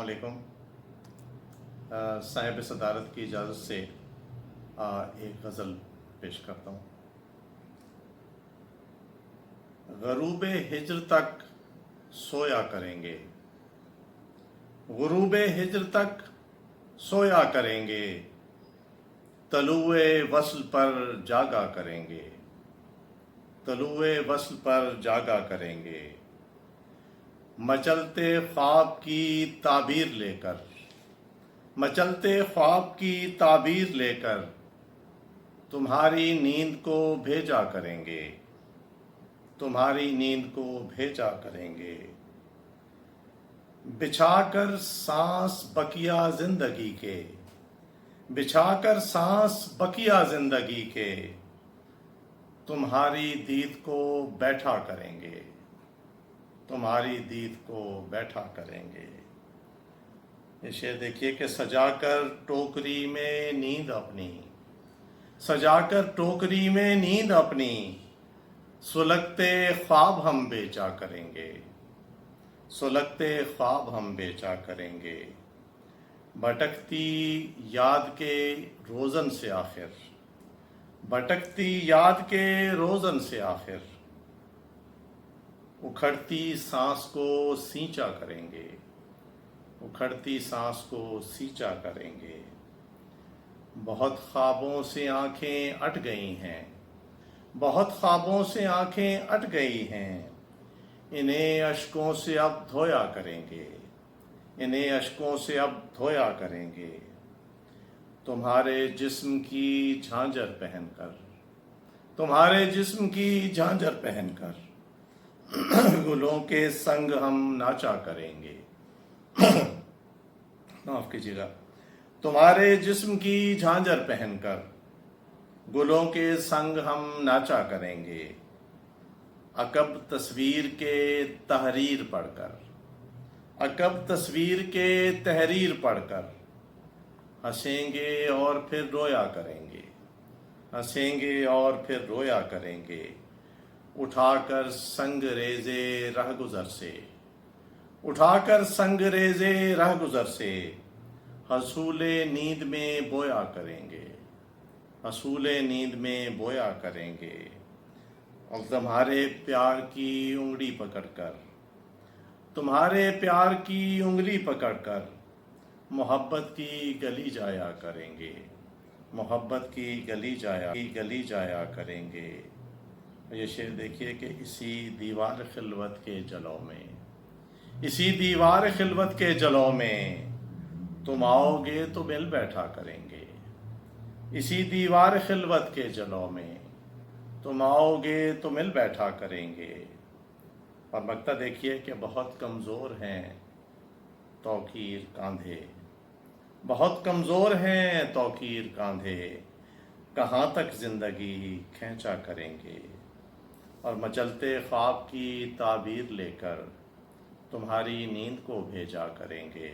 अस्सलामुअलैकुम। साहिब सदारत की इजाज़त से एक गज़ल पेश करता हूँ। ग़ुरूब हिज्र तक सोया करेंगे, ग़ुरूब हिज्र तक सोया करेंगे, तलुए वस्ल पर जागा करेंगे, तलुए वस्ल पर जागा करेंगे। मचलते ख्वाब की ताबीर लेकर, मचलते ख्वाब की ताबीर लेकर तुम्हारी नींद को भेजा करेंगे, तुम्हारी नींद को भेजा करेंगे। बिछाकर सांस बकिया जिंदगी के, बिछाकर सांस बकिया जिंदगी के तुम्हारी दीद को बैठा करेंगे, तुम्हारी दीद को बैठा करेंगे। ये शेर देखिए कि सजाकर टोकरी में नींद अपनी, सजाकर टोकरी में नींद अपनी सुलगते ख्वाब हम बेचा करेंगे, सुलगते ख्वाब हम बेचा करेंगे। भटकती याद के रोज़न से आखिर, भटकती याद के रोज़न से आखिर उखड़ती सांस को सींचा करेंगे, उखड़ती सांस को सींचा करेंगे। बहुत ख्वाबों से आंखें अट गई हैं, बहुत ख्वाबों से आंखें अट गई हैं, इन्हें अश्कों से अब धोया करेंगे, इन्हें अश्कों से अब धोया करेंगे। तुम्हारे जिस्म की झांझर पहनकर, तुम्हारे जिस्म की झांझर पहनकर गुलों के संग हम नाचा करेंगे, माफ कीजिएगा। तुम्हारे जिस्म की झांझर पहनकर गुलों के संग हम नाचा करेंगे। अकब तस्वीर के तहरीर पढ़कर, अकब तस्वीर के तहरीर पढ़कर हंसेंगे और फिर रोया करेंगे, हंसेंगे और फिर रोया करेंगे। उठाकर संग रेजे रह गुजर से, उठाकर संग रेजे रह गुजर से हसूले नींद में बोया करेंगे, हसूले नींद में बोया करेंगे। और तुम्हारे प्यार की उंगली पकड़कर, तुम्हारे प्यार की उंगली पकड़कर मोहब्बत की गली जाया करेंगे, मोहब्बत की गली जाया करेंगे। ये शेर देखिए कि इसी दीवार खिलवत के जलों में, इसी दीवार खिलवत के जलों में तुम आओगे तो मिल बैठा करेंगे, इसी दीवार खिलवत के जलों में तुम आओगे तो मिल बैठा करेंगे। और मक्ता देखिए कि बहुत कमज़ोर हैं तौकीर कांधे, बहुत कमज़ोर हैं तौकीर कांधे, कहाँ तक ज़िंदगी खींचा करेंगे। और मचलते ख्वाब की ताबीर लेकर तुम्हारी नींद को भेजा करेंगे,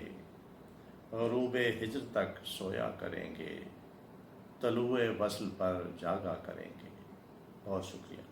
ग़ुरूब हिज्र तक सोया करेंगे, तलुए वस्ल पर जागा करेंगे। बहुत शुक्रिया।